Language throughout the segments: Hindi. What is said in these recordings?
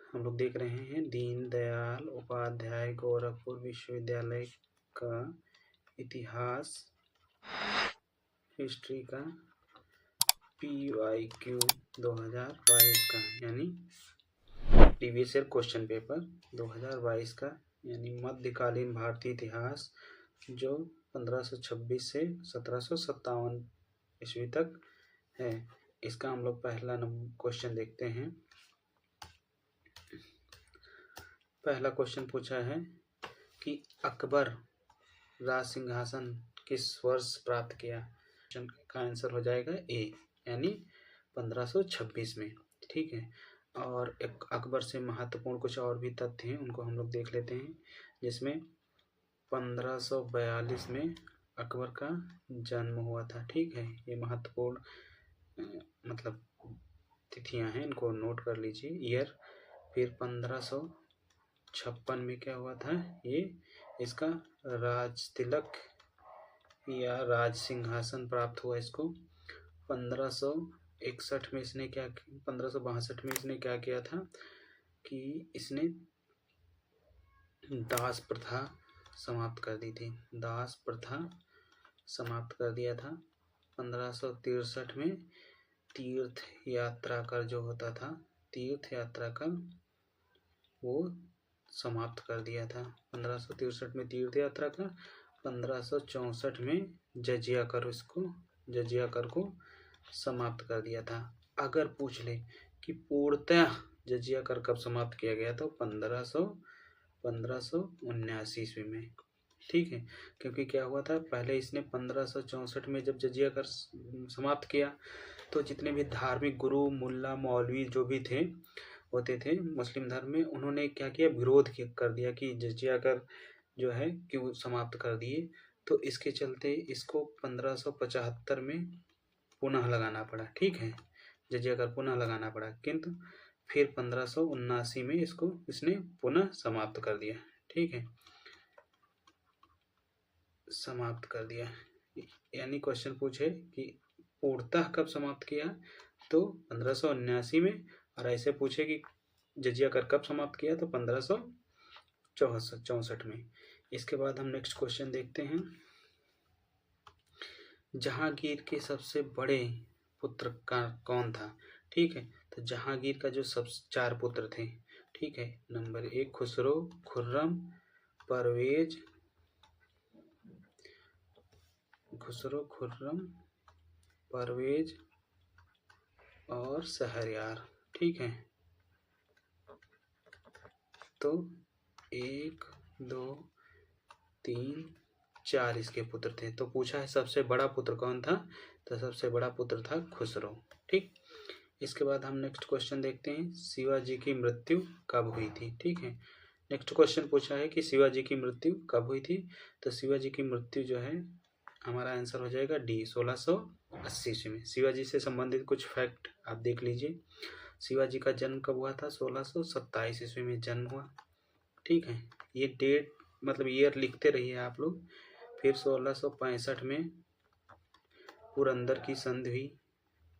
हम लोग देख रहे हैं दीनदयाल उपाध्याय गोरखपुर विश्वविद्यालय का इतिहास हिस्ट्री का PYQ 2022 का यानी प्रीवियस ईयर क्वेश्चन पेपर 2022 का यानी मध्यकालीन भारतीय इतिहास जो 1526 से 1757 ईस्वी तक है। इसका हम लोग पहला क्वेश्चन देखते हैं। पहला क्वेश्चन पूछा है कि अकबर राज सिंहासन किस वर्ष प्राप्त किया। क्वेश्चन का आंसर हो जाएगा ए यानी 1526 में। ठीक है, और एक अकबर से महत्वपूर्ण कुछ और भी तथ्य हैं, उनको हम लोग देख लेते हैं। जिसमें 1542 में अकबर का जन्म हुआ था। ठीक है, ये महत्वपूर्ण मतलब तिथियां हैं, इनको नोट कर लीजिए ईयर। फिर 1556 में क्या हुआ था, ये इसका राज तिलक या राज सिंहासन प्राप्त हुआ इसको। 1561 में इसने क्या 1562 में इसने क्या किया था कि इसने दास प्रथा समाप्त कर दी थी। दास प्रथा समाप्त कर दिया था। 1563 में तीर्थ यात्रा कर जो होता था, तीर्थ यात्रा कर वो समाप्त कर दिया था। 1563 में तीर्थ यात्रा का। 1564 में जजिया कर, इसको जजिया कर को समाप्त कर दिया था। अगर पूछ ले कि पूर्णतः जजिया कर कब समाप्त किया गया तो 1579 ईस्वी में। ठीक है, क्योंकि क्या हुआ था, पहले इसने 1564 में जब जजिया कर समाप्त किया तो जितने भी धार्मिक गुरु मुल्ला मौलवी जो भी थे होते थे मुस्लिम धर्म में, उन्होंने क्या किया, विरोध कर दिया कि जजिया कर जो है क्यों समाप्त कर दिए। तो इसके चलते इसको 1575 में पुनः लगाना पड़ा। ठीक है, जजिया कर पुनः लगाना पड़ा, किंतु फिर 1579 में इसको इसने पुनः समाप्त कर दिया। ठीक है, समाप्त कर दिया। यानी क्वेश्चन पूछे कि पूर्णतः कब समाप्त किया तो 1579 में, और ऐसे पूछे कि जजिया कर कब समाप्त किया तो 1564 में। इसके बाद हम नेक्स्ट क्वेश्चन देखते हैं। जहांगीर के सबसे बड़े पुत्र का कौन था। ठीक है, तो जहांगीर का जो सब 4 पुत्र थे। ठीक है, नंबर 1 खुसरो, खुर्रम, परवेज, खुसरो, खुर्रम, परवेज और शहरयार। ठीक है, तो 1 2 3 4 इसके पुत्र थे। तो पूछा है सबसे बड़ा पुत्र कौन था, तो सबसे बड़ा पुत्र था खुसरो। ठीक, इसके बाद हम नेक्स्ट क्वेश्चन देखते हैं। शिवाजी की मृत्यु कब हुई थी। ठीक है, नेक्स्ट क्वेश्चन पूछा है कि शिवाजी की मृत्यु कब हुई थी। तो शिवाजी की मृत्यु जो है हमारा आंसर हो जाएगा डी 1680 ईस्वी में। शिवाजी से संबंधित कुछ फैक्ट आप देख लीजिए। शिवाजी का जन्म कब हुआ था, 1627 ईस्वी में जन्म हुआ। ठीक है, ये डेट मतलब ईयर लिखते रहिए आप लोग। फिर 1665 में पुरंदर की संधि हुई,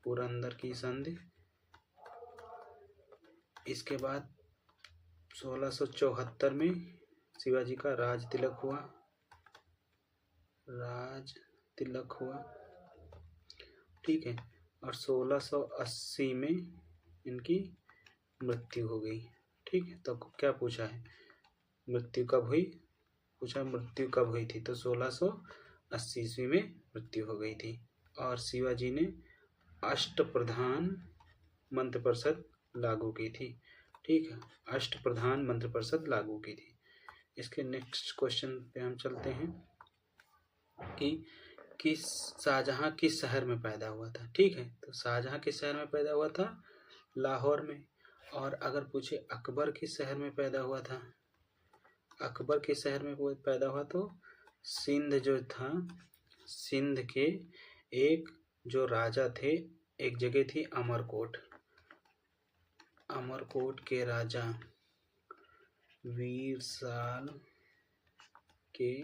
पुरंदर की संधि। इसके बाद 1674 में शिवाजी का राज तिलक हुआ, राज तिलक हुआ। ठीक है, और 1680 में इनकी मृत्यु हो गई। ठीक है, तो क्या पूछा है, मृत्यु कब हुई, पूछा मृत्यु कब हुई थी, तो 1680 ईस्वी में मृत्यु हो गई थी। और शिवाजी ने अष्टप्रधान मंत्रिपरिषद लागू की थी। ठीक है, अष्टप्रधान मंत्रिपरिषद लागू की थी। इसके नेक्स्ट क्वेश्चन पे हम चलते हैं कि शाहजहां किस शहर में पैदा हुआ था। ठीक है, तो शाहजहां किस शहर में पैदा हुआ था, लाहौर में। और अगर पूछे अकबर किस शहर में पैदा हुआ था, अकबर किस शहर में पैदा हुआ तो सिंध जो था, सिंध के एक जो राजा थे, एक जगह थी अमरकोट, अमरकोट के राजा वीरसाल के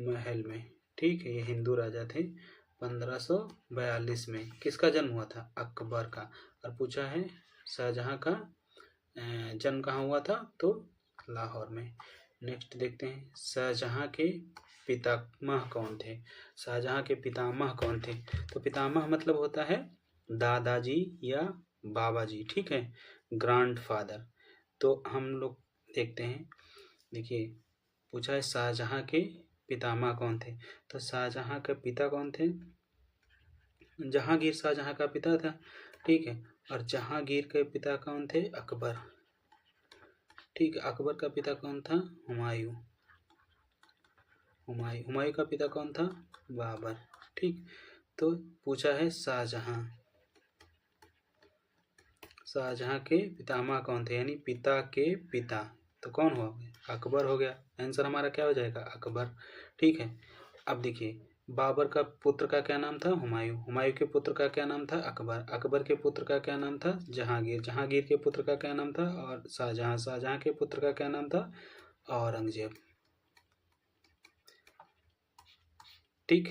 महल में। ठीक है, ये हिंदू राजा थे। 1542 में किसका जन्म हुआ था, अकबर का। और पूछा है शाहजहां का जन्म कहाँ हुआ था? तो लाहौर में। नेक्स्ट देखते हैं, शाहजहां के पितामह कौन थे? शाहजहां के पितामह कौन थे? तो पितामह मतलब होता है दादाजी या बाबा जी, ठीक है, ग्रैंडफादर। तो हम लोग देखते हैं, देखिए पूछा है शाहजहां के पितामह कौन थे? तो शाहजहां के पिता कौन थे? जहांगीर शाहजहां का पिता था, ठीक है। और जहांगीर के पिता कौन थे? अकबर, ठीक है। अकबर का पिता कौन था? हुमायूं। हुमायूं का पिता कौन था? बाबर, ठीक। तो पूछा है शाहजहां के पितामह कौन थे, यानी पिता के पिता, तो कौन हुआ? अकबर हो गया। आंसर हमारा क्या हो जाएगा? अकबर, ठीक है। अब देखिए, बाबर का पुत्र का क्या नाम था? हुमायूं। हुमायूं के पुत्र का क्या नाम था? अकबर। अकबर के पुत्र का क्या नाम था? जहांगीर। जहांगीर के पुत्र का क्या नाम था? और शाहजहां। शाहजहां के पुत्र का क्या नाम था? औरंगजेब, ठीक।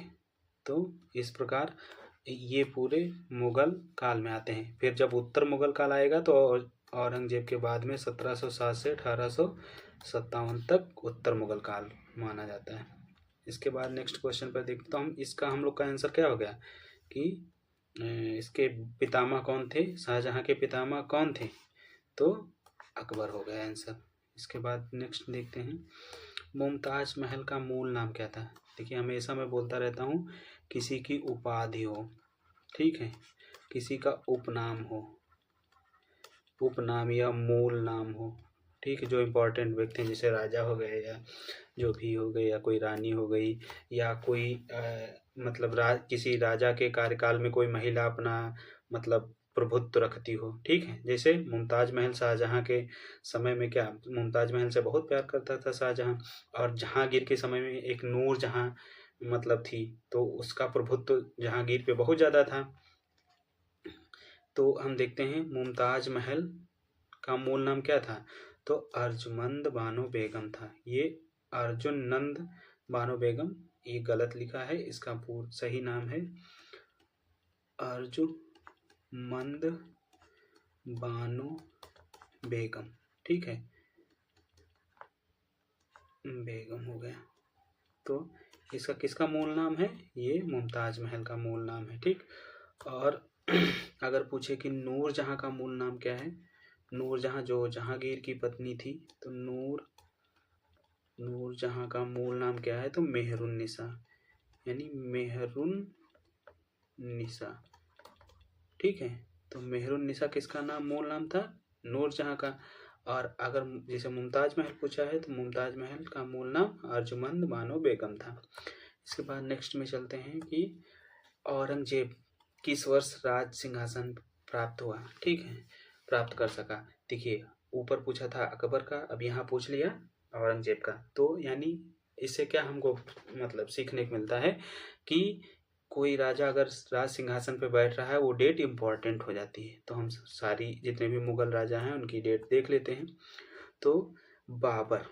तो इस प्रकार ये पूरे मुगल काल में आते हैं। फिर जब उत्तर मुगल काल आएगा तो औरंगजेब के बाद में 1707 से 1857 तक उत्तर मुगल काल माना जाता है। इसके बाद नेक्स्ट क्वेश्चन पर देखते, तो हम इसका हम लोग का आंसर क्या हो गया कि इसके पितामह कौन थे? शाहजहां के पितामह कौन थे? तो अकबर हो गया आंसर। इसके बाद नेक्स्ट देखते हैं, मुमताज महल का मूल नाम क्या था? देखिए हमेशा मैं बोलता रहता हूँ, किसी की उपाधि हो, ठीक है, किसी का उपनाम हो, उपनाम या मूल नाम हो, ठीक है। जो इम्पोर्टेंट व्यक्ति हैं, जैसे राजा हो गए या जो भी हो गए, या कोई रानी हो गई, या कोई मतलब किसी राजा के कार्यकाल में कोई महिला अपना मतलब प्रभुत्व रखती हो, ठीक है। जैसे मुमताज महल, शाहजहां के समय में क्या मुमताज महल से बहुत प्यार करता था शाहजहां, और जहांगीर के समय में एक नूर जहां मतलब थी, तो उसका प्रभुत्व जहांगीर पे बहुत ज़्यादा था। तो हम देखते हैं मुमताज महल का मूल नाम क्या था? तो अर्जुमंद बानो बेगम था। ये अर्जुन नंद बानो बेगम, ये गलत लिखा है, इसका पूर्ण सही नाम है अर्जुमंद बानो बेगम, ठीक है, बेगम हो गया। तो इसका किसका मूल नाम है? ये मुमताज महल का मूल नाम है, ठीक। और अगर पूछे कि नूर जहां का मूल नाम क्या है? नूर जहां जो जहांगीर की पत्नी थी, तो नूर जहां का मूल नाम क्या है? तो मेहरुन्निसा, यानी मेहरुन्निसा, ठीक है। तो मेहरुन्निसा किसका नाम मूल नाम था? नूर जहां का। और अगर जैसे मुमताज महल पूछा है, तो मुमताज महल का मूल नाम अर्जुमंद बानो बेगम था। इसके बाद नेक्स्ट में चलते हैं कि औरंगजेब किस वर्ष राज सिंहासन प्राप्त हुआ, ठीक है, प्राप्त कर सका? देखिए ऊपर पूछा था अकबर का, अब यहाँ पूछ लिया औरंगजेब का। तो यानी इससे क्या हमको मतलब सीखने को मिलता है कि कोई राजा अगर राज सिंहासन पे बैठ रहा है, वो डेट इम्पॉर्टेंट हो जाती है। तो हम सारी जितने भी मुगल राजा हैं उनकी डेट देख लेते हैं। तो बाबर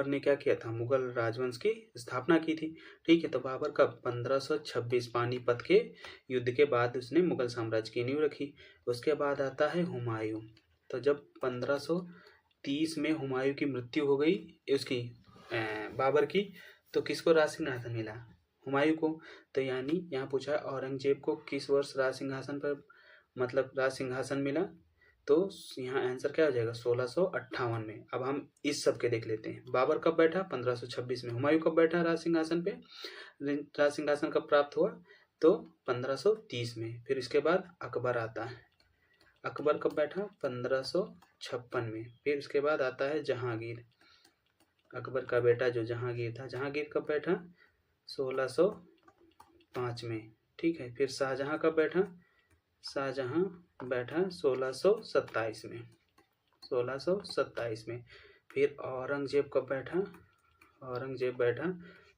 ने क्या किया था? मुगल राजवंश की स्थापना की थी, ठीक है। तो बाबर कब? 1526 पानीपत के युद्ध के बाद उसने मुगल साम्राज्य की नींव रखी। उसके बाद आता है हुमायूं। तो जब 1530 में हुमायूं की मृत्यु हो गई उसकी बाबर की, तो किसको राज सिंहासन मिला? हुमायूं को। तो यानी यहाँ पूछा है औरंगजेब को किस वर्ष राज सिंहासन पर मतलब राज सिंहासन मिला? तो यहाँ आंसर क्या हो जाएगा? 1658 में। अब हम इस सब के देख लेते हैं। बाबर कब बैठा? 1526 में। हुमायूं कब बैठा राज सिंहासन पे? राज सिंहासन कब प्राप्त हुआ? तो 1530 में। फिर इसके बाद अकबर आता है। अकबर कब बैठा? 1556 में। फिर उसके बाद आता है जहांगीर, अकबर का बेटा जो जहांगीर था। जहांगीर कब बैठा? 1605 में, ठीक है। फिर शाहजहां कब बैठा? शाहजहां बैठा 1627 में, 1627 में। फिर औरंगजेब कब बैठा? औरंगजेब बैठा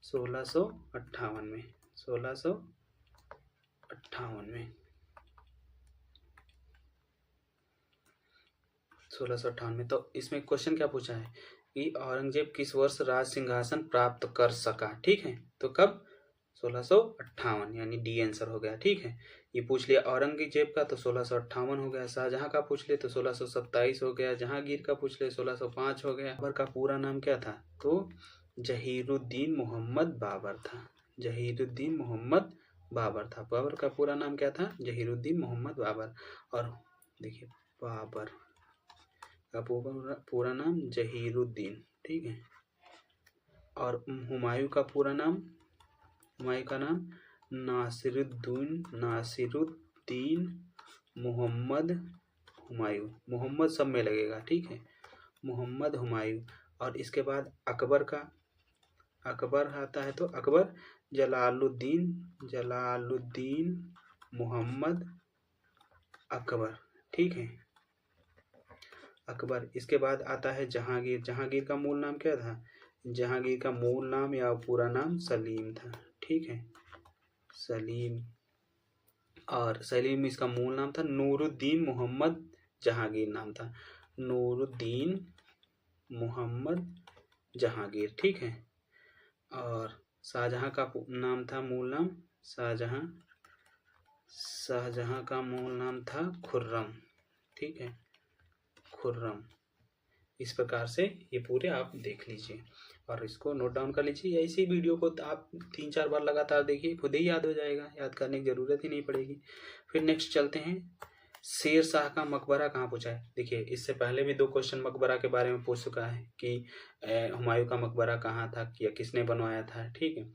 1658 में, 1658 में, 1658 में। तो इसमें क्वेश्चन क्या पूछा है कि औरंगजेब किस वर्ष राज सिंहासन प्राप्त कर सका, ठीक है। तो कब? 1658 यानी डी आंसर हो गया। ठीक है, ये पूछ लिया औरंगजेब का तो 1658 हो गया। शाहजहां का पूछ ले तो 1627 हो गया। जहांगीर का पूछ ले 1605 हो गया। बाबर का पूरा नाम क्या था? तो जहीरुद्दीन मोहम्मद बाबर था। जहीरुद्दीन मोहम्मद बाबर था। बाबर का पूरा नाम क्या था? जहीरुद्दीन मोहम्मद बाबर। और देखिए बाबर का पूरा नाम जहीरुद्दीन। ठीक है, और हुमायूं का पूरा नाम, हुमायूं का नाम नासिरुद्दीन मोहम्मद हुमायूं। मोहम्मद सब में लगेगा। ठीक है, मोहम्मद हुमायूं। और इसके बाद अकबर का, अकबर आता है तो अकबर जलालुद्दीन मोहम्मद अकबर। ठीक है, अकबर। इसके बाद आता है जहांगीर। जहांगीर का मूल नाम क्या था? जहांगीर का मूल नाम या पूरा नाम सलीम था। ठीक है, सलीम। और सलीम इसका मूल नाम था नूरुद्दीन मोहम्मद जहांगीर नाम था। नूरुद्दीन मोहम्मद जहांगीर। ठीक है, और शाहजहां का नाम था, मूल नाम शाहजहां। शाहजहां का मूल नाम था खुर्रम। ठीक है, खुर्रम। इस प्रकार से ये पूरे आप देख लीजिए और इसको नोट डाउन कर लीजिए। या इसी वीडियो को आप 3-4 बार लगातार देखिए, खुद ही याद हो जाएगा, याद करने की ज़रूरत ही नहीं पड़ेगी। फिर नेक्स्ट चलते हैं, शेर शाह का मकबरा कहाँ पूछा है। देखिए इससे पहले भी 2 क्वेश्चन मकबरा के बारे में पूछ चुका है कि हुमायूं का मकबरा कहाँ था या किसने बनवाया था। ठीक है,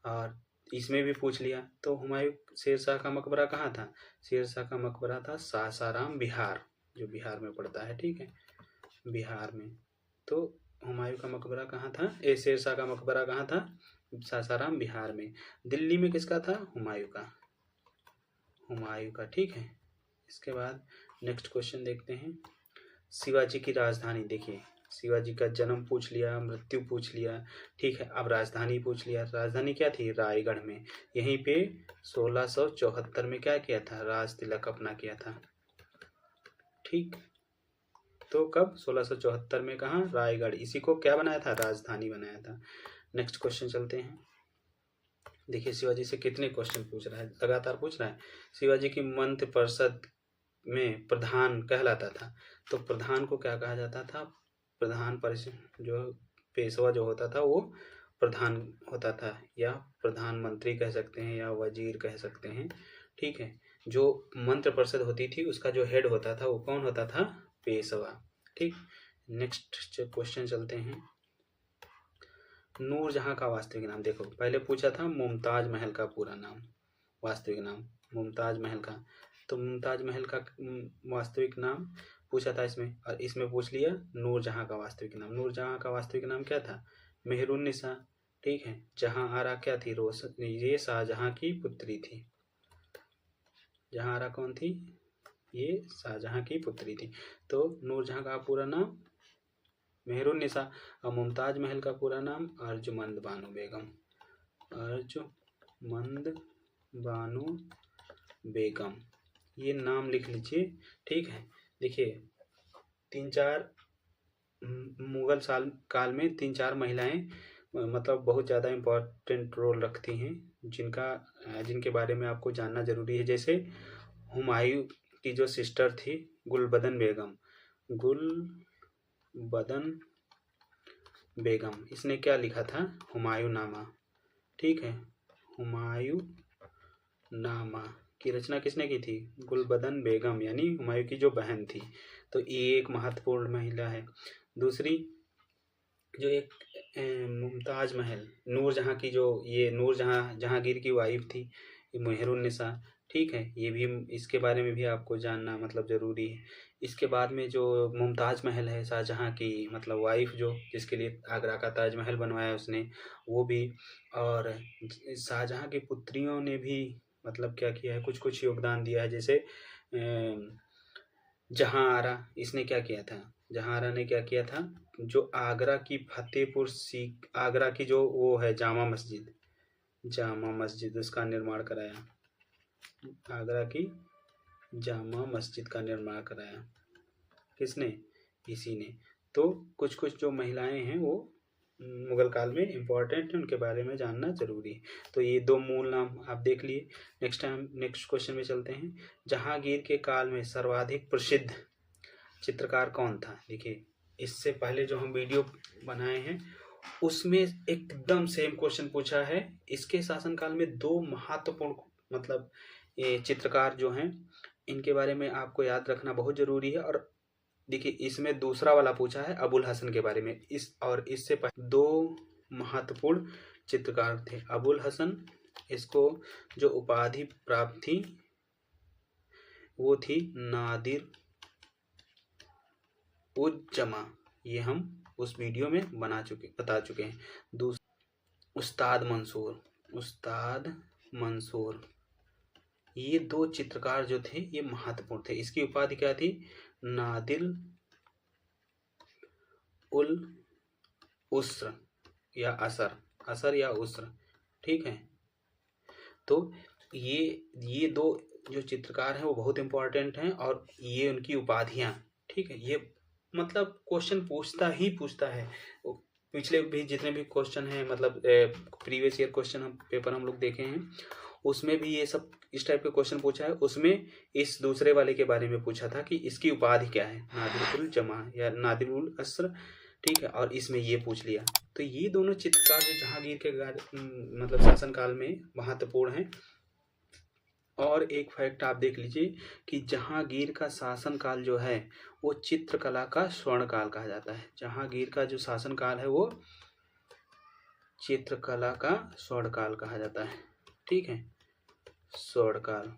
और इसमें भी पूछ लिया। तो हुमायूं शेर शाह का मकबरा कहाँ था? शेर शाह का मकबरा था सासाराम, बिहार, जो बिहार में पड़ता है। ठीक है, बिहार में। तो हुमायूं का मकबरा कहाँ था? शेर शाह का मकबरा कहाँ था? सासाराम, बिहार में। दिल्ली में किसका था? हुमायूं का, हुमायूं का। ठीक है, इसके बाद नेक्स्ट क्वेश्चन देखते हैं, शिवाजी की राजधानी। देखिए शिवाजी का जन्म पूछ लिया, मृत्यु पूछ लिया। ठीक है, अब राजधानी पूछ लिया। राजधानी क्या थी? रायगढ़ में। यहीं पे 1674 में क्या किया था? राज तिलक अपना किया था। ठीक, तो कब? 1674 में। कहाँ? रायगढ़। इसी को क्या बनाया था? राजधानी बनाया था। नेक्स्ट क्वेश्चन चलते हैं। देखिए शिवाजी से कितने क्वेश्चन पूछ रहा है, लगातार पूछ रहा है। शिवाजी की मंत्री परिषद में प्रधान कहलाता था, तो प्रधान को क्या कहा जाता था? प्रधान परिषद जो पेशवा जो होता था वो प्रधान होता था, या प्रधानमंत्री कह सकते हैं या वजीर कह सकते हैं। ठीक है, जो मंत्र परिषद होती थी उसका जो हेड होता था वो कौन होता था? पेशवा। ठीक, नेक्स्ट क्वेश्चन चलते हैं, नूरजहां का वास्तविक नाम। देखो पहले पूछा था मुमताज महल का पूरा नाम, वास्तविक नाम मुमताज महल का, तो मुमताज महल का वास्तविक नाम पूछा था इसमें, और इसमें पूछ लिया नूरजहां का वास्तविक नाम। नूरजहां का वास्तविक नाम क्या था? मेहरुन्निसा। ठीक है, जहां आरा क्या थी? रोशन, ये शाहजहां की पुत्री थी। जहां आरा कौन थी? ये शाहजहां की पुत्री थी। तो नूरजहां का पूरा नाम मेहरुन्निसा, और मुमताज महल का पूरा नाम अर्जुमंद बानो बेगम। अर्जुमंद बानो बेगम, ये नाम लिख लीजिए। ठीक है, देखिए 3-4 मुगल काल में 3-4 महिलाएं मतलब बहुत ज़्यादा इम्पोर्टेंट रोल रखती हैं, जिनके बारे में आपको जानना ज़रूरी है। जैसे हुमायूं की जो सिस्टर थी गुलबदन बेगम, गुलबदन बेगम, इसने क्या लिखा था? हुमायूं नामा। ठीक है, हुमायूं नामा की रचना किसने की थी? गुलबदन बेगम, यानी हुमायूं की जो बहन थी। तो ये एक महत्वपूर्ण महिला है। दूसरी जो एक मुमताज महल, नूरजहां की जो, ये नूरजहां जहांगीर की वाइफ थी, मेहरुन्निसा। ठीक है, ये भी इसके बारे में भी आपको जानना मतलब ज़रूरी है। इसके बाद में जो मुमताज महल है, शाहजहां की मतलब वाइफ, जो जिसके लिए आगरा का ताजमहल बनवाया उसने, वो भी। और शाहजहां की पुत्रियों ने भी मतलब क्या किया है, कुछ कुछ योगदान दिया है। जैसे जहां आरा, इसने क्या किया था? जहां आरा ने क्या किया था? जो आगरा की फतेहपुर सीक, आगरा की जो वो है जामा मस्जिद उसका निर्माण कराया। आगरा की जामा मस्जिद का निर्माण कराया किसने? इसी ने। तो कुछ कुछ जो महिलाएं हैं वो मुगल काल में इम्पोर्टेंट है, उनके बारे में जानना जरूरी है। तो ये 2 मूल नाम आप देख लिए। नेक्स्ट क्वेश्चन में चलते हैं। जहांगीर के काल में सर्वाधिक प्रसिद्ध चित्रकार कौन था? देखिए, इससे पहले जो हम वीडियो बनाए हैं उसमें एकदम सेम क्वेश्चन पूछा है। इसके शासनकाल में 2 महत्वपूर्ण मतलब ये चित्रकार जो हैं इनके बारे में आपको याद रखना बहुत जरूरी है। और देखिए, इसमें दूसरा वाला पूछा है अबुल हसन के बारे में। इससे पहले 2 महत्वपूर्ण चित्रकार थे। अबुल हसन, इसको जो उपाधि प्राप्त थी वो थी नादिर उज जमा। ये हम उस वीडियो में बता चुके हैं। उस्ताद मंसूर, ये 2 चित्रकार जो थे ये महत्वपूर्ण थे। इसकी उपाधि क्या थी? नादिर उल उस्र या असर या उस्र। ठीक है, तो ये 2 जो चित्रकार हैं वो बहुत इंपॉर्टेंट हैं और ये उनकी उपाधियां। ठीक है, ये मतलब क्वेश्चन पूछता है। पिछले भी जितने भी क्वेश्चन हैं मतलब प्रीवियस ईयर क्वेश्चन पेपर हम लोग देखे हैं उसमें भी ये सब इस टाइप के क्वेश्चन पूछा है। उसमें इस दूसरे वाले के बारे में पूछा था कि इसकी उपाधि क्या है, नादिर उल जमा या नादिर उल अस्र। ठीक है, और इसमें ये पूछ लिया। तो ये दोनों चित्रकार जो जहांगीर के मतलब शासनकाल में महत्वपूर्ण हैं। और एक फैक्ट आप देख लीजिए कि जहांगीर का शासनकाल जो है वो चित्रकला का स्वर्णकाल कहा जाता है। जहांगीर का जो शासनकाल है वो चित्रकला का स्वर्णकाल कहा जाता है। ठीक है, स्वर्णकाल।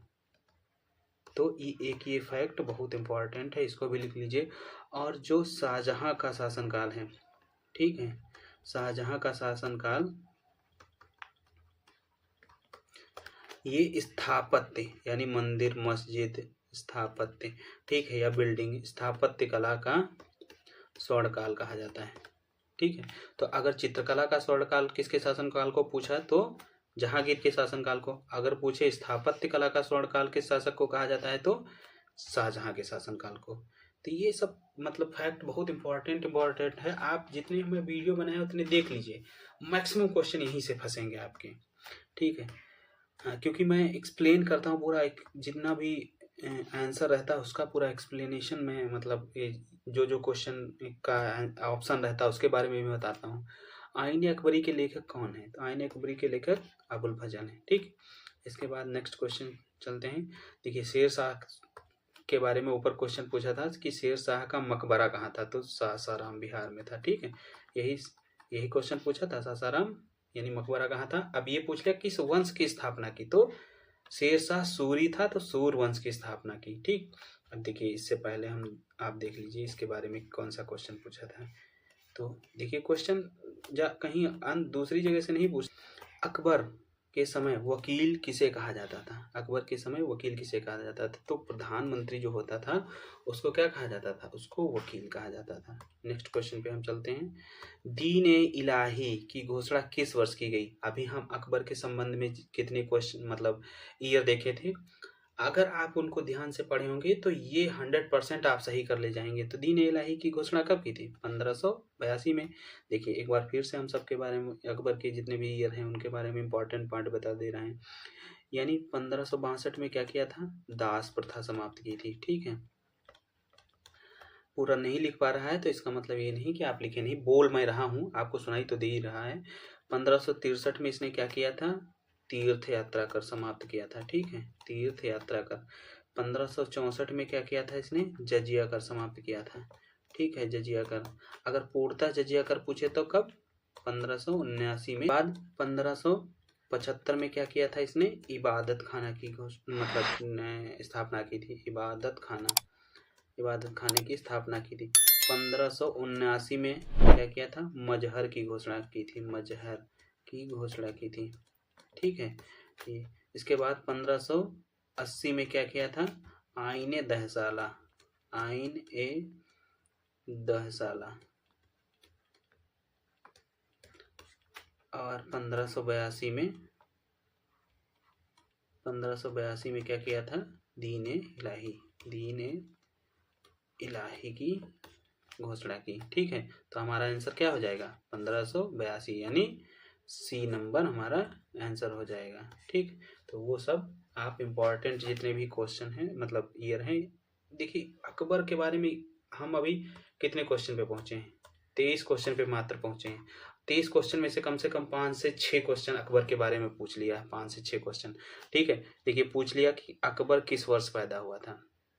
तो ये फैक्ट बहुत इंपॉर्टेंट है, इसको भी लिख लीजिए। और जो शाहजहां का शासनकाल है, ठीक है, शाहजहां का शासनकाल ये स्थापत्य यानी मंदिर मस्जिद स्थापत्य, ठीक है, या बिल्डिंग स्थापत्य कला का स्वर्णकाल कहा जाता है। ठीक है, तो अगर चित्रकला का स्वर्णकाल किसके शासनकाल को पूछा तो जहांगीर के शासनकाल को। अगर पूछे स्थापत्य कला का स्वर्णकाल किस शासक को कहा जाता है तो शाहजहां के शासनकाल को। तो ये सब मतलब फैक्ट बहुत इंपॉर्टेंट है। आप जितने हमें वीडियो बनाए उतने देख लीजिए, मैक्सिमम क्वेश्चन यहीं से फंसेंगे आपके। ठीक है, हाँ, क्योंकि मैं एक्सप्लेन करता हूँ पूरा, एक जितना भी आंसर रहता है उसका पूरा एक्सप्लेनेशन में मतलब जो क्वेश्चन का ऑप्शन रहता है उसके बारे में भी बताता हूँ। आईन अकबरी के लेखक कौन है? तो आईन अकबरी के लेखक अबुल फजल हैं। ठीक, इसके बाद नेक्स्ट क्वेश्चन चलते हैं। देखिए, शेर शाह के बारे में ऊपर क्वेश्चन पूछा था कि शेर शाह का मकबरा कहाँ था? तो सासाराम बिहार में था। ठीक है, यही क्वेश्चन पूछा था, सासाराम यानी मकबरा कहाँ था। अब ये पूछ लिया किस वंश की स्थापना की? तो शेर शाह सूरी था, तो सूर वंश की स्थापना की। ठीक, अब देखिए, इससे पहले आप देख लीजिए इसके बारे में कौन सा क्वेश्चन पूछा था। तो देखिए, क्वेश्चन कहीं दूसरी जगह से नहीं पूछ। अकबर के समय वकील किसे कहा जाता था? अकबर के समय वकील किसे कहा जाता था? तो प्रधानमंत्री जो होता था उसको क्या कहा जाता था? उसको वकील कहा जाता था। नेक्स्ट क्वेश्चन पे हम चलते हैं। दीन ए इलाही की घोषणा किस वर्ष की गई? अभी हम अकबर के संबंध में कितने क्वेश्चन मतलब ईयर देखे थे, अगर आप उनको ध्यान से पढ़े होंगे तो ये 100% आप सही कर ले जाएंगे। तो दीन ए इलाही की घोषणा कब की थी? 1582 में। देखिए, एक बार फिर से हम सबके बारे में अकबर के जितने भी ईयर हैं उनके बारे में इंपॉर्टेंट पॉइंट बता दे रहे हैं। यानी 1562 में क्या किया था? दास प्रथा समाप्त की थी। ठीक है, पूरा नहीं लिख पा रहा है तो इसका मतलब ये नहीं कि आप लिखे नहीं, बोल मैं रहा हूँ, आपको सुनाई तो दे ही रहा है। 1563 में इसने क्या किया था? तीर्थ यात्रा कर समाप्त किया था। ठीक है, तीर्थ यात्रा कर। 1564 में क्या किया था इसने? जजिया कर समाप्त किया था। ठीक है, जजिया कर। अगर पूर्णतः जजिया कर पूछे तो कब? 1579 में। बाद 1575 में क्या किया था इसने? इबादत खाना की मतलब स्थापना की थी। इबादत खाने की स्थापना की थी। 1579 में क्या किया था? मजहर की घोषणा की थी। मजहर की घोषणा की थी। ठीक है, इसके बाद 1580 में क्या किया था? आईने दहसाला। आईन ए दहसाला। और 1582 में क्या किया था? दीन ए इलाही की घोषणा की। ठीक है, तो हमारा आंसर क्या हो जाएगा 1582, यानी सी नंबर हमारा आंसर हो जाएगा। ठीक, तो वो सब आप इम्पॉर्टेंट जितने भी क्वेश्चन हैं मतलब ईयर हैं, देखिए अकबर के बारे में हम अभी कितने क्वेश्चन पे पहुंचे हैं, 23 क्वेश्चन पे मात्र पहुंचे हैं। 23 क्वेश्चन में से कम 5 से 6 क्वेश्चन अकबर के बारे में पूछ लिया है, 5 से 6 क्वेश्चन। ठीक है, देखिए पूछ लिया कि अकबर किस वर्ष पैदा हुआ था,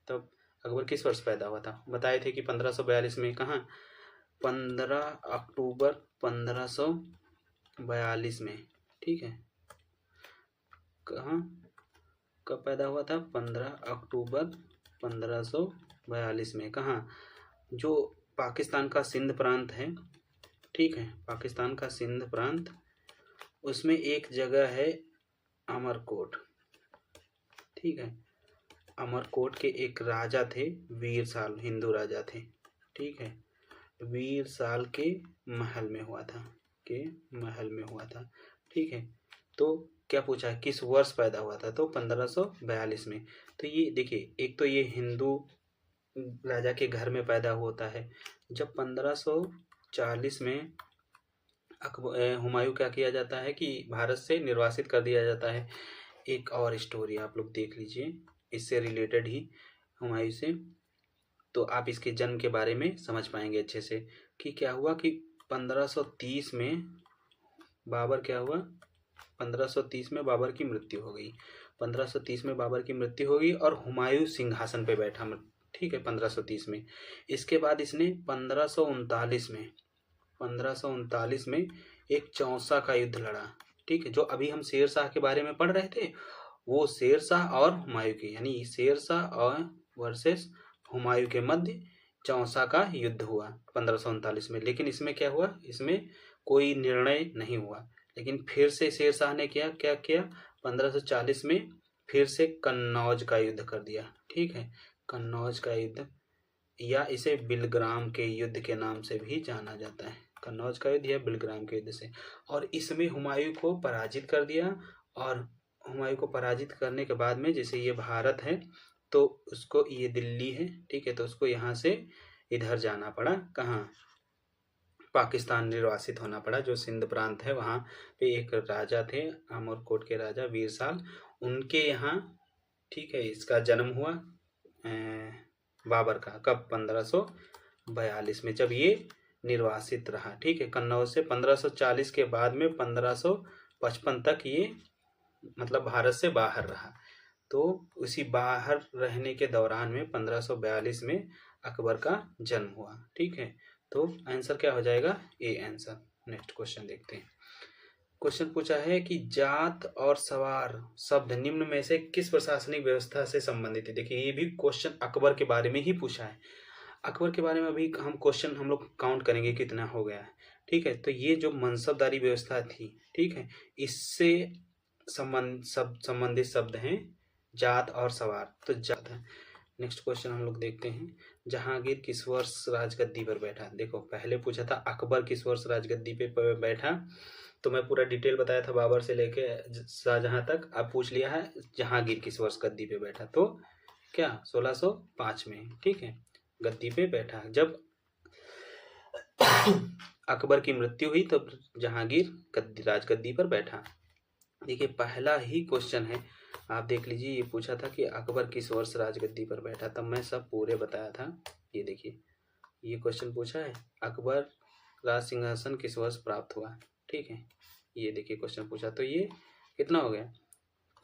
तो अकबर किस वर्ष पैदा हुआ था, बताए थे कि 1542 में। कहाँ, 15 अक्टूबर 1542 में। ठीक है, कहाँ कब पैदा हुआ था, 15 अक्टूबर 1542 में। कहाँ, जो पाकिस्तान का सिंध प्रांत है, ठीक है, पाकिस्तान का सिंध प्रांत, उसमें एक जगह है अमरकोट। ठीक है, अमरकोट के एक राजा थे वीरसाल, हिंदू राजा थे। ठीक है, वीरसाल के महल में हुआ था, के महल में हुआ था। ठीक है, तो क्या पूछा है, किस वर्ष पैदा हुआ था, तो 1542 में। तो ये देखिए, एक तो ये हिंदू राजा के घर में पैदा होता है। जब 1540 में हुमायूं क्या किया जाता है कि भारत से निर्वासित कर दिया जाता है। एक और स्टोरी आप लोग देख लीजिए, इससे रिलेटेड ही हुमायूं से, तो आप इसके जन्म के बारे में समझ पाएंगे अच्छे से कि क्या हुआ कि 1530 में बाबर क्या हुआ, 1530 में बाबर की मृत्यु हो गई। 1530 में बाबर की मृत्यु हो गई और हुमायूं सिंहासन पे बैठा। ठीक है, 1530 में। इसके बाद इसने 1539 में एक चौसा का युद्ध लड़ा। ठीक है, जो अभी हम शेर शाह के बारे में पढ़ रहे थे, वो शेर शाह और हुमायूं के, यानी शेर शाह और वर्सेस हुमायूं के मध्य चौसा का युद्ध हुआ 1539 में। लेकिन इसमें क्या हुआ, इसमें कोई निर्णय नहीं हुआ। लेकिन फिर से शेर शाह ने क्या किया, 1540 में फिर से कन्नौज का युद्ध कर दिया। ठीक है, कन्नौज का युद्ध, या इसे बिलग्राम के युद्ध के नाम से भी जाना जाता है, कन्नौज का युद्ध या बिलग्राम के युद्ध से। और इसमें हुमायूं को पराजित कर दिया। और हुमायूं को पराजित करने के बाद में, जैसे ये भारत है तो उसको, ये दिल्ली है, ठीक है, तो उसको यहाँ से इधर जाना पड़ा, कहाँ, पाकिस्तान निर्वासित होना पड़ा। जो सिंध प्रांत है वहाँ पे एक राजा थे, अमरकोट के राजा वीरसाल, उनके यहाँ, ठीक है, इसका जन्म हुआ बाबर का। कब, 1542 में, जब ये निर्वासित रहा। ठीक है, कन्नौज से 1540 के बाद में 1555 तक ये मतलब भारत से बाहर रहा। तो उसी बाहर रहने के दौरान में 1542 में अकबर का जन्म हुआ। ठीक है, तो आंसर क्या हो जाएगा, ए आंसर। नेक्स्ट क्वेश्चन देखते हैं। क्वेश्चन पूछा है कि जात और सवार शब्द निम्न में से किस प्रशासनिक व्यवस्था से संबंधित है। देखिए, ये भी क्वेश्चन अकबर के बारे में ही पूछा है। अकबर के बारे में अभी हम क्वेश्चन हम लोग काउंट करेंगे कितना हो गया है। ठीक है, तो ये जो मनसबदारी व्यवस्था थी, ठीक है, इससे संबंधित शब्द हैं जात और सवार। तो जात है। नेक्स्ट क्वेश्चन हम लोग देखते हैं, जहांगीर किस वर्ष राजगद्दी पर बैठा। देखो, पहले पूछा था अकबर किस वर्ष राजगद्दी पे बैठा, तो मैं पूरा डिटेल बताया था बाबर से लेके शाहजहां तक। अब पूछ लिया है जहांगीर किस वर्ष गद्दी पे बैठा, तो क्या 1605 में। ठीक है, गद्दी पे बैठा। जब अकबर की मृत्यु हुई तब जहांगीर राजगद्दी पर बैठा। देखिए, पहला ही क्वेश्चन है, आप देख लीजिए, ये पूछा था कि अकबर किस वर्ष राजगद्दी पर बैठा, तब मैं सब पूरे बताया था। ये देखिए, ये क्वेश्चन पूछा है अकबर राज सिंहासन किस वर्ष प्राप्त हुआ। ठीक है, ये देखिए क्वेश्चन पूछा, तो ये कितना हो गया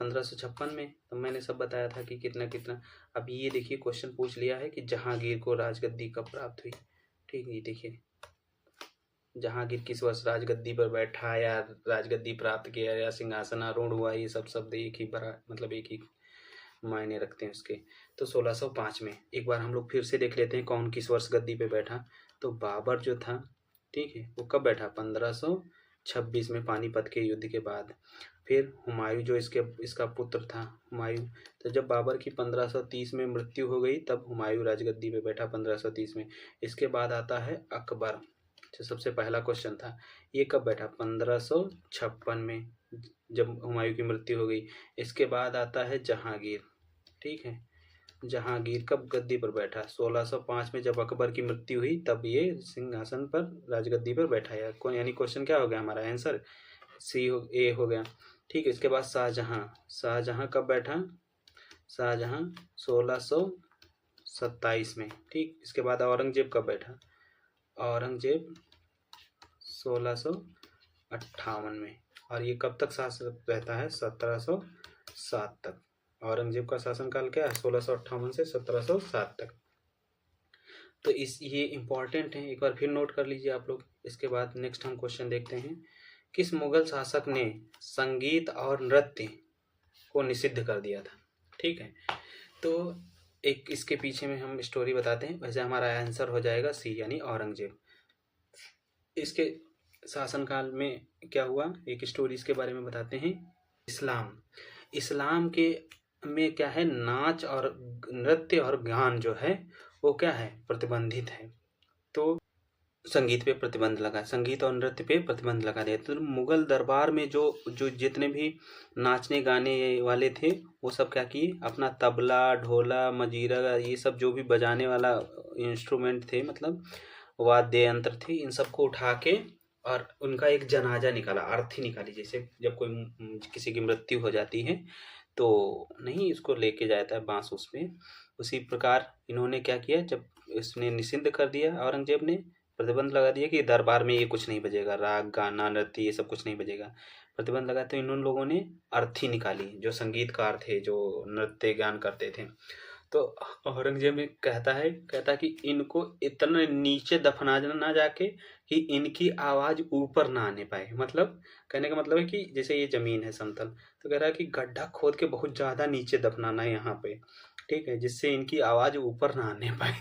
1556 में। तो मैंने सब बताया था कि कितना कितना। अब ये देखिए क्वेश्चन पूछ लिया है कि जहांगीर को राजगद्दी कब प्राप्त हुई। ठीक है, ये देखिए, जहांगीर किस वर्ष राजगद्दी पर बैठा या राजगद्दी प्राप्त किया या सिंहासन आरूढ़ हुआ, ये सब शब्द एक ही बड़ा मतलब एक ही मायने रखते हैं उसके। तो 1605 में। एक बार हम लोग फिर से देख लेते हैं कौन किस वर्ष गद्दी पे बैठा। तो बाबर जो था, ठीक है, वो कब बैठा, 1526 में, पानीपत के युद्ध के बाद। फिर हुमायूं जो इसका पुत्र था हुमायूं, तो जब बाबर की 1530 में मृत्यु हो गई तब हुमायूं राजगद्दी पे बैठा 1530 में। इसके बाद आता है अकबर, जो सबसे पहला क्वेश्चन था, ये कब बैठा, 1556 में, जब हुमायूं की मृत्यु हो गई। इसके बाद आता है जहांगीर। ठीक है, जहांगीर कब गद्दी पर बैठा? 1605 में जब अकबर की मृत्यु हुई तब ये सिंहासन पर राजगद्दी पर बैठा है। यानी क्वेश्चन क्या हो गया हमारा आंसर? ए हो गया। ठीक है, इसके बाद शाहजहां कब बैठा? शाहजहां 1627 में। ठीक, इसके बाद औरंगजेब कब बैठा? औरंगजेब 1658 में। और ये कब तक शासन रहता है? 1707 तक। औरंगजेब का शासनकाल क्या है? 1658 से 1707 तक। तो ये इम्पॉर्टेंट है, एक बार फिर नोट कर लीजिए आप लोग। इसके बाद नेक्स्ट हम क्वेश्चन देखते हैं। किस मुगल शासक ने संगीत और नृत्य को निषिद्ध कर दिया था? ठीक है, तो एक इसके पीछे में हम स्टोरी बताते हैं। वैसे हमारा आंसर हो जाएगा सी, यानी औरंगजेब। इसके शासनकाल में क्या हुआ, एक स्टोरी इसके बारे में बताते हैं। इस्लाम के में क्या है, नाच और नृत्य और गान जो है वो क्या है, प्रतिबंधित है। तो संगीत पे प्रतिबंध लगा, संगीत और नृत्य पे प्रतिबंध लगा दिया। तो मुगल दरबार में जो जितने भी नाचने गाने वाले थे वो सब क्या किए, अपना तबला, ढोला, मजीरा, ये सब जो भी बजाने वाला इंस्ट्रूमेंट थे, मतलब वाद्य यंत्र थे, इन सबको उठा के और उनका एक जनाजा निकाला, अर्थी निकाली। जैसे जब कोई किसी की मृत्यु हो जाती है तो नहीं इसको लेके जाता है बांस उसमें, उसी प्रकार इन्होंने क्या किया, जब इसने निषिद्ध कर दिया, औरंगजेब ने प्रतिबंध लगा दिया कि दरबार में ये कुछ नहीं बजेगा, राग गाना नृत्य ये सब कुछ नहीं बजेगा, प्रतिबंध लगा। तो इन लोगों ने अर्थी निकाली, जो संगीतकार थे, जो नृत्य गान करते थे। तो औरंगजेब में कहता कि इनको इतना नीचे दफनाना ना जाके कि इनकी आवाज ऊपर ना आने पाए। मतलब कहने का मतलब है कि जैसे ये जमीन है समतल, तो कह रहा है कि गड्ढा खोद के बहुत ज्यादा नीचे दफनाना है यहाँ पे, ठीक है, जिससे इनकी आवाज ऊपर ना आने पाए।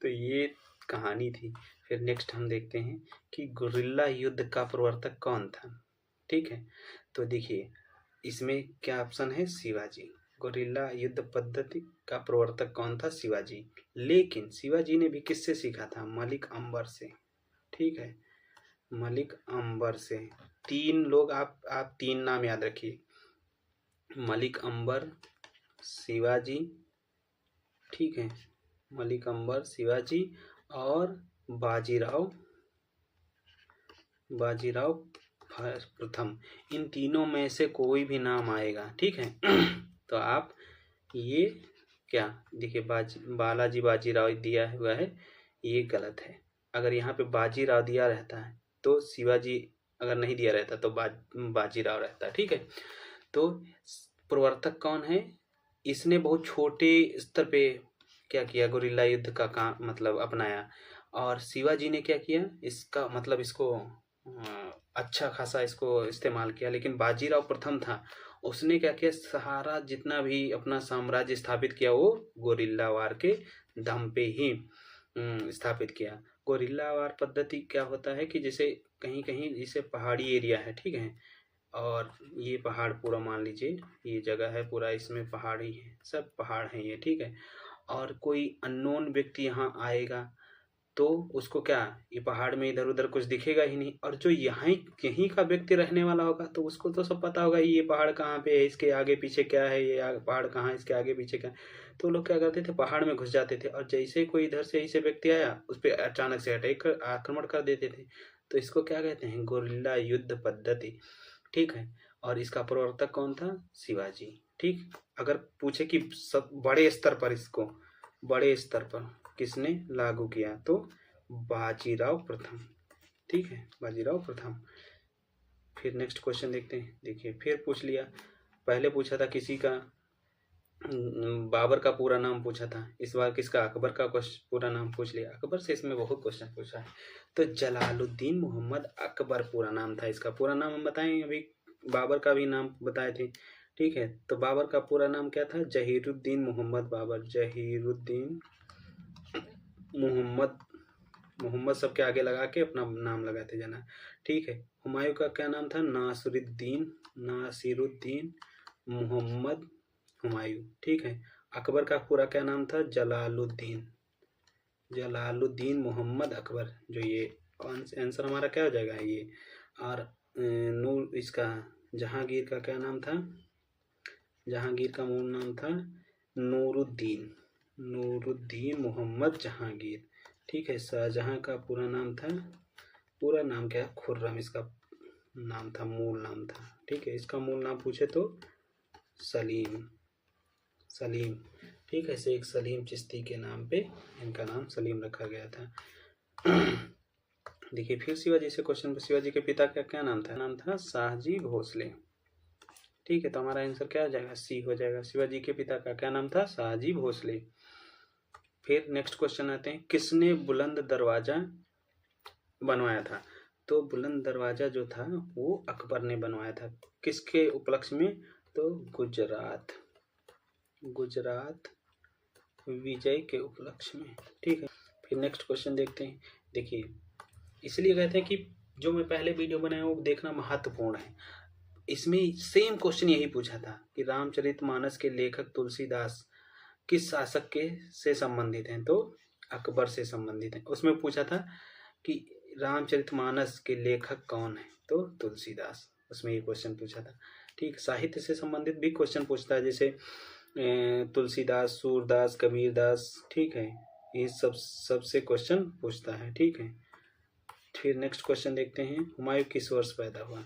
तो ये कहानी थी। फिर नेक्स्ट हम देखते हैं कि गुरिल्ला युद्ध का प्रवर्तक कौन था। ठीक है, तो देखिए इसमें क्या ऑप्शन है, शिवाजी। गुरिल्ला युद्ध पद्धति का प्रवर्तक कौन था, शिवाजी। लेकिन शिवाजी ने भी किससे सीखा था, मलिक अंबर से। ठीक है, मलिक अंबर से। तीन लोग आप तीन नाम याद रखिए, मलिक अंबर, शिवाजी, ठीक है, मलिक अंबर, शिवाजी और बाजीराव प्रथम। इन तीनों में से कोई भी नाम आएगा, ठीक है। तो आप ये क्या देखिए, बालाजी बाजीराव दिया हुआ है, ये गलत है। अगर यहाँ पे बाजीराव दिया रहता है तो शिवाजी, अगर नहीं दिया रहता तो बाजीराव रहता, ठीक है। तो प्रवर्तक कौन है, इसने बहुत छोटे स्तर पे क्या किया, गुरिल्ला युद्ध का काम मतलब अपनाया। और शिवाजी ने क्या किया, इसका मतलब इसको अच्छा खासा इसको इस्तेमाल किया। लेकिन बाजीराव प्रथम था, उसने क्या किया, सहारा जितना भी अपना साम्राज्य स्थापित किया वो गोरिल्ला वार के दम पे ही स्थापित किया। गोरिल्ला वार पद्धति क्या होता है कि जैसे कहीं कहीं जैसे पहाड़ी एरिया है, ठीक है, और ये पहाड़ पूरा मान लीजिए ये जगह है पूरा, इसमें पहाड़ ही है, सब पहाड़ हैं ये, ठीक है। और कोई अननोन व्यक्ति यहाँ आएगा तो उसको क्या, ये पहाड़ में इधर उधर कुछ दिखेगा ही नहीं। और जो यहीं का व्यक्ति रहने वाला होगा तो उसको तो सब पता होगा ये पहाड़ कहाँ पे है, इसके आगे पीछे क्या है, ये पहाड़ कहाँ है, इसके आगे पीछे क्या है। तो लोग क्या करते थे, पहाड़ में घुस जाते थे, और जैसे कोई इधर से ऐसे व्यक्ति आया उस पर अचानक से अटैक कर आक्रमण कर देते थे। तो इसको क्या कहते हैं, गोरिल्ला युद्ध पद्धति, ठीक है। और इसका प्रवर्तक कौन था, शिवाजी। ठीक, अगर पूछे कि सब बड़े स्तर पर, इसको बड़े स्तर पर किसने लागू किया, तो बाजीराव प्रथम, ठीक है, बाजीराव प्रथम। फिर नेक्स्ट क्वेश्चन देखते हैं। देखिए फिर पूछ लिया, पहले पूछा था किसी का बाबर का पूरा नाम पूछा था, इस बार किसका, अकबर का पूरा नाम पूछ लिया। अकबर से इसमें बहुत क्वेश्चन पूछा है। तो जलालुद्दीन मोहम्मद अकबर पूरा नाम था इसका। पूरा नाम हम बताएं, अभी बाबर का भी नाम बताए थे, ठीक है। तो बाबर का पूरा नाम क्या था, जहीरुद्दीन मोहम्मद बाबर, जहीरुद्दीन मोहम्मद सबके आगे लगा के अपना नाम लगाते जाना, ठीक है। हुमायूं का क्या नाम था, नासिरुद्दीन मोहम्मद हुमायूं, ठीक है। अकबर का पूरा क्या नाम था, जलालुद्दीन मोहम्मद अकबर। जो ये आंसर हमारा क्या हो जाएगा ये। और नूर इसका जहांगीर का क्या नाम था, जहांगीर का मूल नाम था नूरुद्दीन मोहम्मद जहांगीर। ठीक है, शाहजहां का पूरा नाम था, पूरा नाम क्या है, खुर्रम इसका नाम था, मूल नाम था। ठीक है, इसका मूल नाम पूछे तो सलीम। ठीक है, शेख सलीम चिश्ती के नाम पे इनका नाम सलीम रखा गया था। देखिए फिर शिवाजी से क्वेश्चन, शिवाजी के पिता का क्या नाम था? नाम था शाहजी भोसले। ठीक है, तो हमारा आंसर क्या हो जाएगा? सी हो जाएगा। शिवाजी के पिता का क्या नाम था? शाहजी भोसले। फिर नेक्स्ट क्वेश्चन आते हैं, किसने बुलंद दरवाजा बनवाया था? तो बुलंद दरवाजा जो था वो अकबर ने बनवाया था। किसके उपलक्ष्य में? तो गुजरात विजय के उपलक्ष्य में। ठीक है, फिर नेक्स्ट क्वेश्चन देखते हैं। देखिए इसलिए कहते हैं कि जो मैं पहले वीडियो बनाया वो देखना महत्वपूर्ण है। इसमें सेम क्वेश्चन यही पूछा था कि रामचरितमानस के लेखक तुलसीदास किस शासक के से संबंधित हैं? तो अकबर से संबंधित हैं। उसमें पूछा था कि रामचरितमानस के लेखक कौन है? तो तुलसीदास। उसमें ये क्वेश्चन पूछा था। ठीक, साहित्य से संबंधित भी क्वेश्चन पूछता है, जैसे तुलसीदास, सूरदास, कबीरदास। ठीक है, ये सबसे क्वेश्चन पूछता है। ठीक है, फिर नेक्स्ट क्वेश्चन देखते हैं, हुमायूं किस वर्ष पैदा हुआ?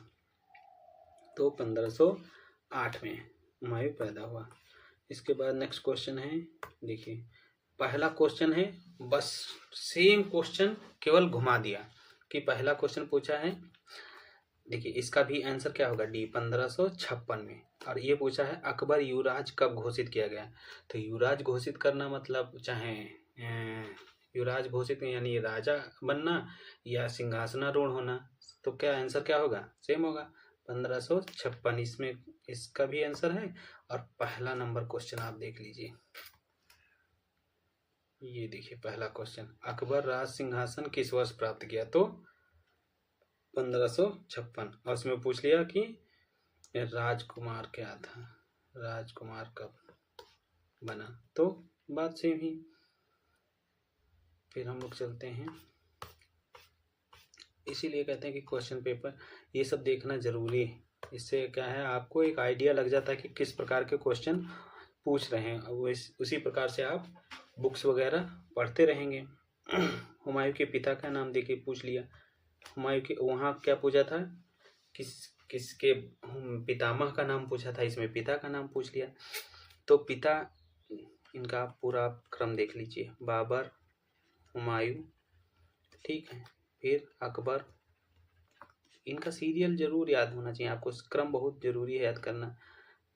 तो 1508 में हुमायूं पैदा हुआ। इसके बाद नेक्स्ट क्वेश्चन है, देखिए पहला क्वेश्चन है, बस सेम क्वेश्चन केवल घुमा दिया कि पहला क्वेश्चन पूछा है। देखिए इसका भी आंसर क्या होगा? डी, 1556 में। और ये पूछा है अकबर युवराज कब घोषित किया गया? तो युवराज घोषित करना मतलब चाहे युवराज घोषित यानी राजा बनना या सिंहासनारूढ़ होना, तो क्या आंसर क्या होगा? सेम होगा, 1556। इसमें इसका भी आंसर है। और पहला नंबर क्वेश्चन आप देख लीजिए, ये देखिए पहला क्वेश्चन, अकबर राज सिंहासन किस वर्ष प्राप्त किया? तो 1556। और उसमें पूछ लिया कि राजकुमार क्या था, राजकुमार कब बना? तो बात सेम ही। फिर हम लोग चलते हैं, इसीलिए कहते हैं कि क्वेश्चन पेपर ये सब देखना जरूरी है। इससे क्या है, आपको एक आइडिया लग जाता है कि किस प्रकार के क्वेश्चन पूछ रहे हैं, वो उसी प्रकार से आप बुक्स वगैरह पढ़ते रहेंगे। हुमायूं के पिता का नाम देखिए पूछ लिया। हुमायूं के वहाँ क्या पूछा था, किसके पितामह का नाम पूछा था, इसमें पिता का नाम पूछ लिया। तो पिता, इनका पूरा क्रम देख लीजिए, बाबर, हुमायूं, ठीक है, फिर अकबर। इनका सीरियल जरूर याद होना चाहिए आपको, क्रम बहुत जरूरी है याद करना।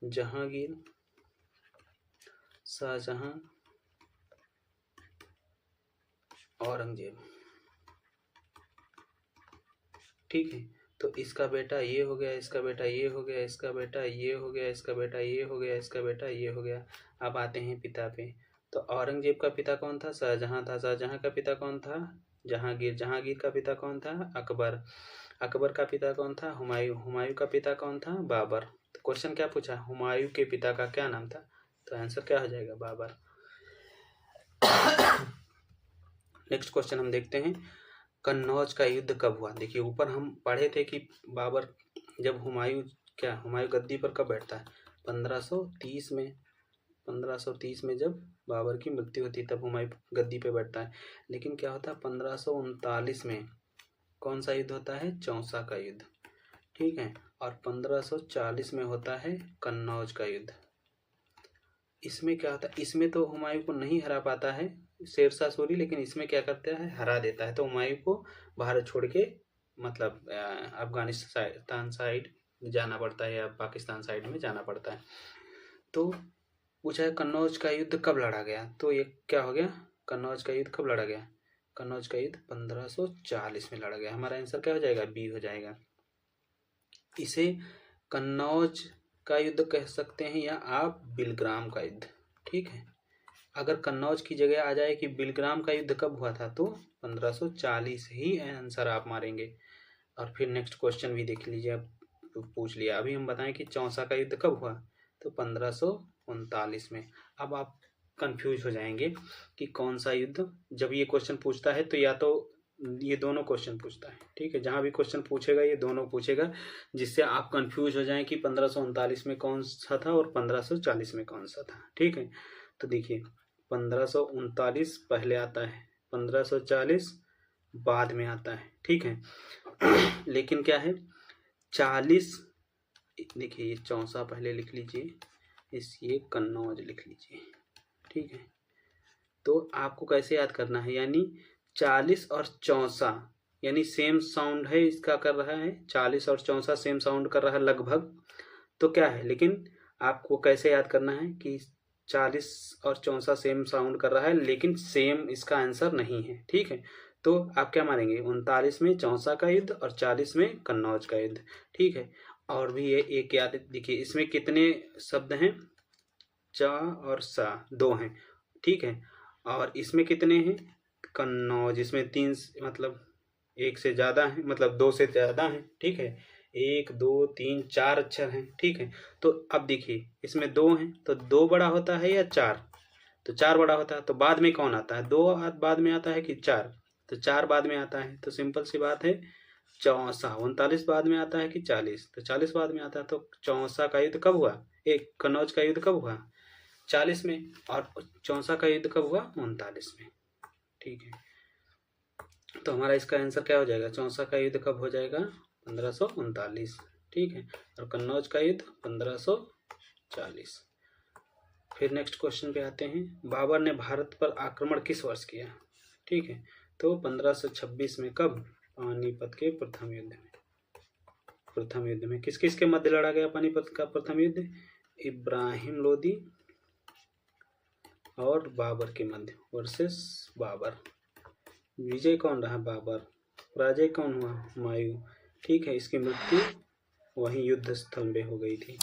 जहांगीर, शाहजहां, औरंगजेब। ठीक है, तो इसका बेटा ये हो गया, इसका बेटा ये हो गया, इसका बेटा ये हो गया, इसका बेटा ये हो गया, इसका बेटा ये हो गया। अब आते हैं पिता पे। तो औरंगजेब का पिता कौन था? शाहजहां था। शाहजहां का पिता कौन था? जहांगीर। जहांगीर का पिता कौन था? अकबर। अकबर का पिता कौन था? हुमायूं। हुमायूं का पिता कौन था? बाबर। तो क्वेश्चन क्या पूछा? हुमायूं के पिता का क्या नाम था? तो आंसर क्या हो जाएगा? बाबर। नेक्स्ट क्वेश्चन हम देखते हैं, कन्नौज का युद्ध कब हुआ? देखिए ऊपर हम पढ़े थे कि बाबर जब हुमायूं गद्दी पर कब बैठता है? 1530 में। 1530 में जब बाबर की मृत्यु होती है तब हुमायूं गद्दी पे बैठता है। लेकिन क्या होता है 1539 में कौन सा युद्ध होता है? चौसा का युद्ध। ठीक है, और 1540 में होता है कन्नौज का युद्ध। इसमें क्या होता है, इसमें तो हुमायूं को नहीं हरा पाता है शेरशाह सूरी, लेकिन इसमें क्या करता है? हरा देता है। तो हुमायूं को भारत छोड़ के मतलब अफगानिस्तान साइड जाना पड़ता है या पाकिस्तान साइड में जाना पड़ता है। तो पूछा है कन्नौज का युद्ध कब लड़ा गया? तो ये क्या हो गया, कन्नौज का युद्ध कब लड़ा गया? कन्नौज का युद्ध 1540 में लड़ा गया। हमारा आंसर क्या हो जाएगा? बी हो जाएगा। इसे कन्नौज का युद्ध कह सकते हैं या आप बिलग्राम का युद्ध। ठीक है, अगर कन्नौज की जगह आ जाए कि बिलग्राम का युद्ध कब हुआ था तो 1540 ही आंसर आप मारेंगे। और फिर नेक्स्ट क्वेश्चन भी देख लीजिए, आप पूछ लिया। अभी हम बताएं कि चौसा का युद्ध कब हुआ? तो 1539 में। अब आप कंफ्यूज हो जाएंगे कि कौन सा युद्ध। जब ये क्वेश्चन पूछता है तो या तो ये दोनों क्वेश्चन पूछता है। ठीक है, जहां भी क्वेश्चन पूछेगा ये दोनों पूछेगा, जिससे आप कंफ्यूज हो जाएं कि 1539 में कौन सा था और 1540 में कौन सा था। ठीक है, तो देखिए 1539 पहले आता है, 1540 बाद में आता है, ठीक है। लेकिन क्या है 40, देखिए ये 64 पहले लिख लीजिए, ये कन्नौज लिख लीजिए, ठीक है। तो आपको कैसे याद करना है, यानी 40 और 64 यानी सेम साउंड है, इसका कर रहा है 40 और 64 सेम साउंड कर रहा है लगभग, तो क्या है, लेकिन आपको कैसे याद करना है कि 40 और 64 सेम साउंड कर रहा है लेकिन सेम इसका आंसर नहीं है, ठीक है। तो आप क्या मानेंगे 39 में 64 का युद्ध और 40 में कन्नौज का युद्ध, ठीक है। और भी ये एक याद, देखिए इसमें कितने शब्द हैं, चा और सा 2 हैं, ठीक है। और इसमें कितने हैं, कन्नौज, इसमें 3 मतलब 1 से ज़्यादा है, मतलब 2 से ज़्यादा है, ठीक है। 1 2 3 4 अक्षर हैं, ठीक है। तो अब देखिए इसमें 2 हैं, तो 2 बड़ा होता है या 4, तो 4 बड़ा होता है, तो बाद में कौन आता है, 2 बाद में आता है कि 4, तो 4 बाद में आता है, तो सिंपल सी बात है 64, 39 बाद में आता है कि 40, तो 40 बाद में आता है, तो 64 का युद्ध कब हुआ, एक कन्नौज का युद्ध कब हुआ 40 में, और 64 का युद्ध कब हुआ 39 में, ठीक है। तो हमारा इसका आंसर क्या हो जाएगा, 64 का युद्ध कब हो जाएगा 1539, ठीक है, और कन्नौज का युद्ध 1540। फिर नेक्स्ट क्वेश्चन पे आते हैं, बाबर ने भारत पर आक्रमण किस वर्ष किया, ठीक है। तो 1526 में, कब, पानीपत के प्रथम युद्ध में किस किस के मध्य लड़ा गया पानीपत का प्रथम युद्ध, इब्राहिम लोदी और बाबर के मध्य वर्सेस बाबर। विजय कौन रहा, बाबर, पराजय कौन हुआ, हुमायूं, ठीक है। इसकी मृत्यु वहीं युद्ध स्थल में हो गई थी।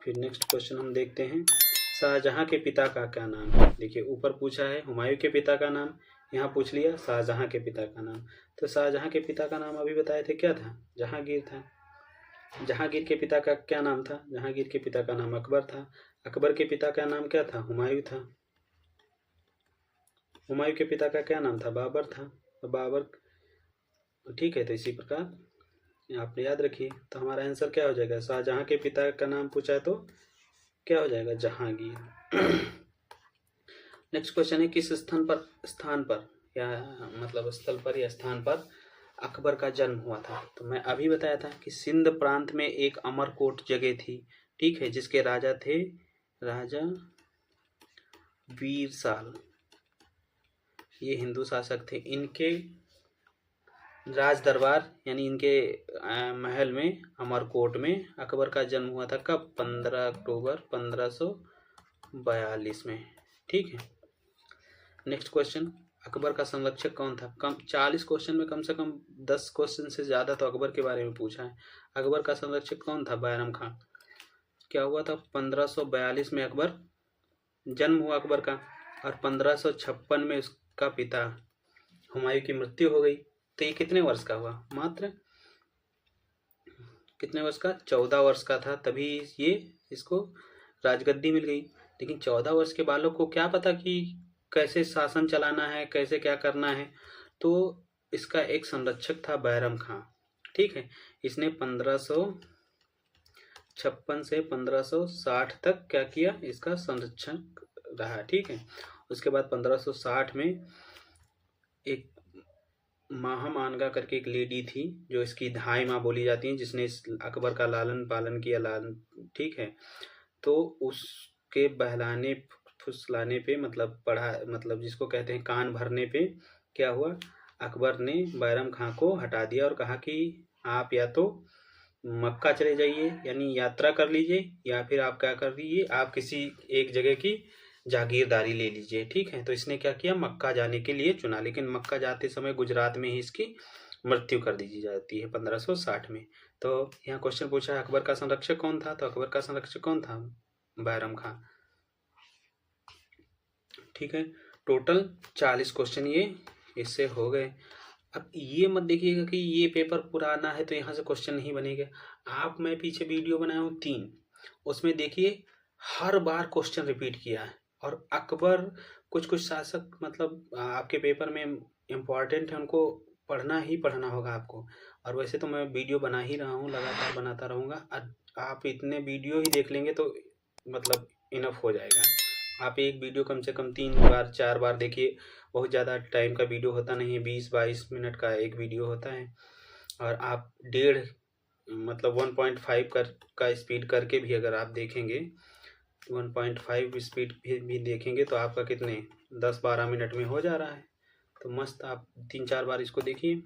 फिर नेक्स्ट क्वेश्चन हम देखते हैं, शाहजहां के पिता का क्या नाम है, देखिए ऊपर पूछा है हुमायूं के पिता का नाम, यहाँ पूछ लिया शाहजहां के पिता का नाम। तो शाहजहां के पिता का नाम अभी बताए थे क्या था, जहांगीर था। जहांगीर के पिता का क्या नाम था, जहांगीर के पिता का नाम अकबर था। अकबर के पिता का नाम क्या था, हुमायूं था। हुमायूं के पिता का क्या नाम था, बाबर था, तो बाबर, ठीक है। तो इसी प्रकार आप याद रखिए, तो हमारा आंसर क्या हो जाएगा, शाहजहां के पिता का नाम पूछा है तो क्या हो जाएगा, जहांगीर। नेक्स्ट क्वेश्चन है, किस स्थान पर या मतलब स्थल पर या स्थान पर अकबर का जन्म हुआ था। तो मैं अभी बताया था कि सिंध प्रांत में एक अमरकोट जगह थी, ठीक है, जिसके राजा थे राजा वीरसाल, ये हिंदू शासक थे। इनके राज दरबार यानी इनके महल में, अमरकोट में अकबर का जन्म हुआ था, कब, 15 अक्टूबर 1542 में, ठीक है। नेक्स्ट क्वेश्चन, अकबर का संरक्षक कौन था, कम 40 क्वेश्चन में कम से कम 10 क्वेश्चन से ज़्यादा तो अकबर के बारे में पूछा है। अकबर का संरक्षक कौन था, बैरम खां। क्या हुआ था, 1542 में अकबर जन्म हुआ अकबर का, और 1556 में उसका पिता हुमायूं की मृत्यु हो गई। तो ये कितने वर्ष का हुआ, मात्र कितने वर्ष का, 14 वर्ष का था, तभी ये इसको राजगद्दी मिल गई। लेकिन 14 वर्ष के बालक को क्या पता कि कैसे शासन चलाना है, कैसे क्या करना है। तो इसका एक संरक्षक था बैरम खां, ठीक है। इसने 1556 से 1560 तक क्या किया, इसका संरक्षण रहा, ठीक है। उसके बाद 1560 में एक महामानगा करके एक लेडी थी, जो इसकी धाई माँ बोली जाती है, जिसने इस अकबर का लालन पालन किया, ठीक है। तो उसके बहलाने फुसलाने पे, मतलब पढ़ा, मतलब जिसको कहते हैं कान भरने पे, क्या हुआ, अकबर ने बैरम खां को हटा दिया और कहा कि आप या तो मक्का चले जाइए, यानी यात्रा कर लीजिए, या फिर आप क्या कर लीजिए, आप किसी एक जगह की जागीरदारी ले लीजिए, ठीक है। तो इसने क्या किया, मक्का जाने के लिए चुना, लेकिन मक्का जाते समय गुजरात में ही इसकी मृत्यु कर दी जाती है 1560 में। तो यहाँ क्वेश्चन पूछा है अकबर का संरक्षक कौन था, तो अकबर का संरक्षक कौन था, बैरम खां, ठीक है। टोटल 40 क्वेश्चन ये इससे हो गए। अब ये मत देखिएगा कि ये पेपर पुराना है तो यहाँ से क्वेश्चन नहीं बनेगा। आप, मैं पीछे वीडियो बनाया हूँ 3, उसमें देखिए हर बार क्वेश्चन रिपीट किया है, और अकबर कुछ शासक मतलब आपके पेपर में इम्पॉर्टेंट है, उनको पढ़ना ही पढ़ना होगा आपको। और वैसे तो मैं वीडियो बना ही रहा हूँ, लगातार बनाता रहूँगा। आप इतने वीडियो ही देख लेंगे तो मतलब इनफ हो जाएगा, आप एक वीडियो कम से कम 3 बार 4 बार देखिए। बहुत ज़्यादा टाइम का वीडियो होता नहीं है, 20-22 मिनट का एक वीडियो होता है। और आप 1.5 मतलब 1.5 का स्पीड करके भी अगर आप देखेंगे, 1.5 स्पीड भी देखेंगे तो आपका कितने 10-12 मिनट में हो जा रहा है। तो मस्त आप 3-4 बार इसको देखिए।